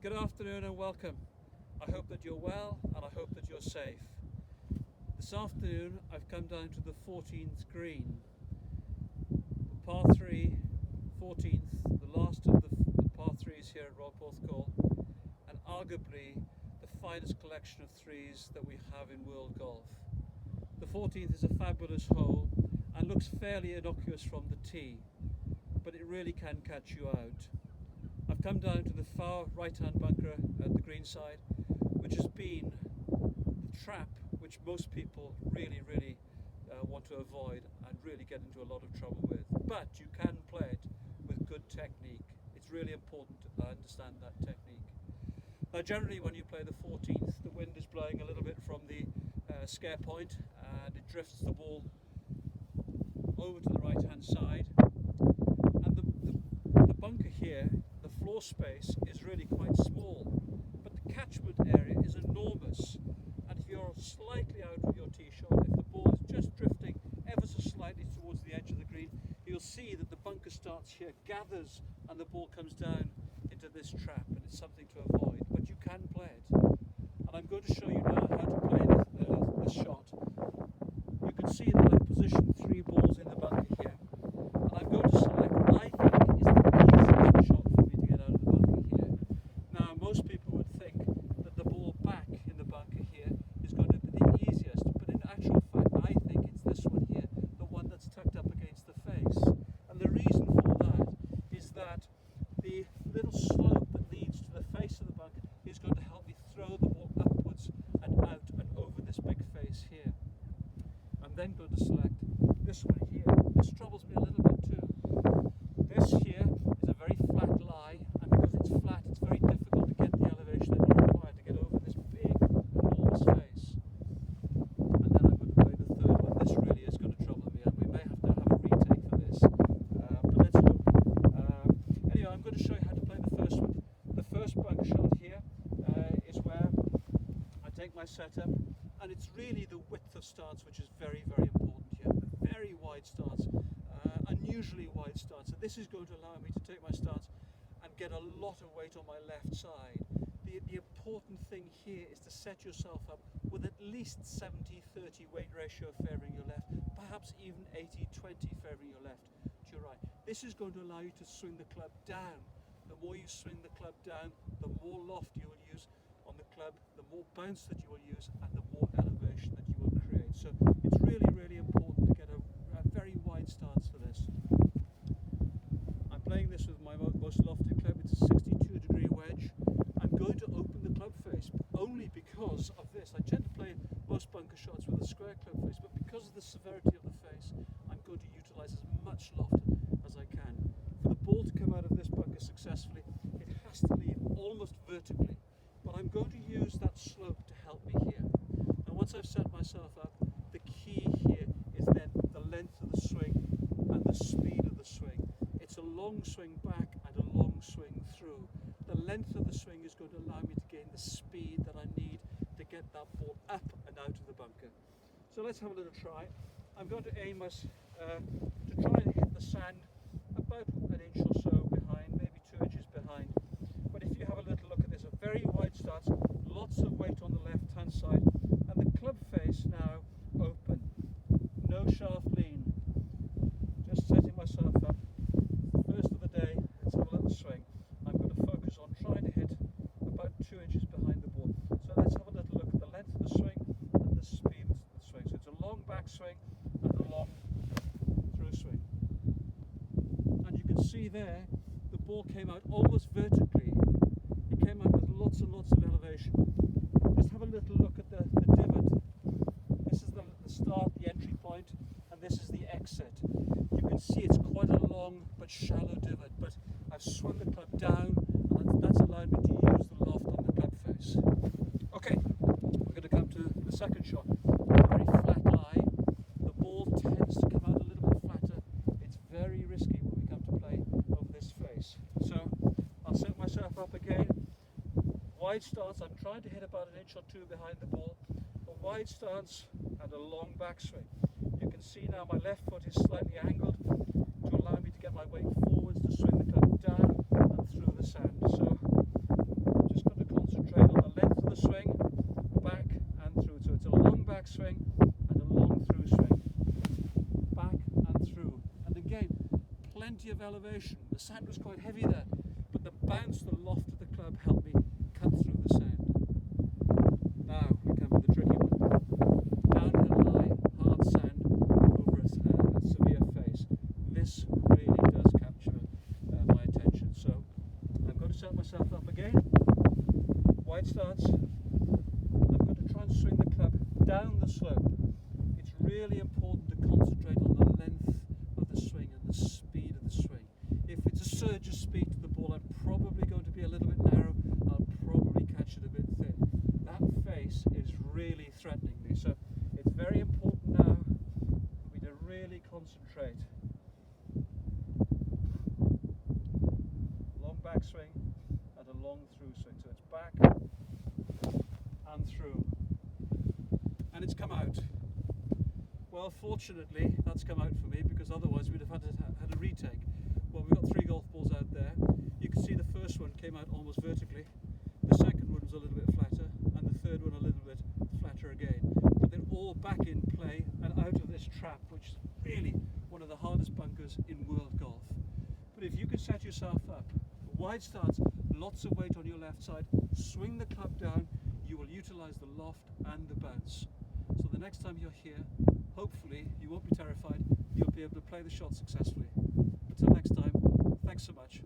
Good afternoon and welcome. I hope that you're well and I hope that you're safe. This afternoon I've come down to the 14th green, the par 3, 14th, the last of the par 3s here at Royal Porthcawl, and arguably the finest collection of threes that we have in world golf. The 14th is a fabulous hole and looks fairly innocuous from the tee, but it really can catch you out. I've come down to the far right-hand bunker at the green side, which has been the trap which most people really want to avoid and really get into a lot of trouble with. But you can play it with good technique. It's really important to understand that technique. Now generally when you play the 14th, the wind is blowing a little bit from the scare point and it drifts the ball over to the right-hand side. And the bunker here, the floor space is really quite small, but the catchment area is enormous. And if you're slightly out of your tee shot, if the ball is just drifting ever so slightly towards the edge of the green, you'll see that the bunker starts here, gathers, and the ball comes down into this trap, and it's something to avoid, but you can play it. And I'm going to show you now how to play this shot. You can see that I've positioned 3 balls in the bunker here, and I'm going to select what I think is the easiest shot for me to get out of the bunker here. Now most people would think that the ball back in the bunker here is going to be the easiest, but in actual fact I think it's this one here, the one that's tucked up against the face. And the reason for that is that the little slope that leads to the face of the bunker is going to help me throw the ball upwards and out and over this big face here. I'm then going to select this one here. This troubles me a little bit too. This here is a very flat lie, and because it's flat it's very difficult to get the elevation that you require to get over this big, enormous face. And then I'm going to play the third one. This really is going to trouble me, and we may have to have a retake for this. But let's hope. Anyway, I'm going to show you how to play the first one. The first bunker shot here is where I take my setup, and it's really the width of stance which is very important here. Very wide stance, unusually wide stance. So this is going to allow me to take my stance and get a lot of weight on my left side. The important thing here is to set yourself up with at least 70-30 weight ratio favouring your left, perhaps even 80-20 favouring your left to your right. This is going to allow you to swing the club down. The more you swing the club down, the more loft you will use on the club, the more bounce that you will use, and the more elevation that you will create. So it's really important to get a very wide stance for this. I'm playing this with my most lofted club. It's a 62-degree wedge. I'm going to open the club face only because of this. I tend to play most bunker shots with a square club face, but because of the severity of the face, I'm going to utilise as much loft as I can. For the ball to come out of this bunker successfully, it has to leave almost vertically, but I'm going to use that slope to help me here. And once I've set myself up, the key here is then the length of the swing and the speed of the swing. It's a long swing back and a long swing through. The length of the swing is going to allow me to gain the speed that I need to get that ball up and out of the bunker. So let's have a little try. I'm going to aim us to try and hit the sand about an inch or so behind, maybe 2 inches behind. But if you have a little look at this, a very wide stance, lots of weight on the left hand side, and the club face now open. No shaft lean. Just setting myself up. First of the day, let's have a little swing. I'm going to focus on trying to hit about 2 inches behind the ball. So let's have a little look at the length of the swing and the speed of the swing. So it's a long back swing and a long through swing. And you can see there, the ball came out almost vertically. It came out with lots and lots of elevation. Just have a little look at the divot. This is the start, the entry point, and this is the exit. You can see it's quite a long but shallow divot, but I've swung the club down, and that's allowed me to use the loft on the club face. Okay, we're going to come to the second shot. Very flat lie. The ball tends to come out a little bit flatter. It's very risky when we come to play over this face. So I'll set myself up again. Wide stance. I'm trying to hit about an inch or 2 behind the ball. A wide stance and a long backswing. You can see now my left foot is slightly angled to allow me to get my weight forwards to swing the club down and through the sand. So of elevation. The sand was quite heavy there, but the bounce, the loft of the club helped me cut through the sand. Now we come to the tricky one. Downhill lie, hard sand over a severe face. This really does capture my attention. So I'm going to set myself up again. Wide stance. I'm going to try and swing the club down the slope. It's really important to concentrate on the length of the swing and the speed of the swing. If it's a surge of speed to the ball, I'm probably going to be a little bit narrow. I'll probably catch it a bit thin. That face is really threatening me, so it's very important now for me to really concentrate. Long backswing and a long through swing. So it's back and through. And it's come out. Well, fortunately, that's come out for me, because otherwise we'd have had a retake. Well, we've got 3 golf balls out there. You can see the first one came out almost vertically. The second one was a little bit flatter, and the third one a little bit flatter again. But they're all back in play and out of this trap, which is really one of the hardest bunkers in world golf. But if you can set yourself up, wide stance, lots of weight on your left side, swing the club down, you will utilize the loft and the bounce. So the next time you're here, hopefully you won't be terrified, you'll be able to play the shot successfully. Until next time, thanks so much.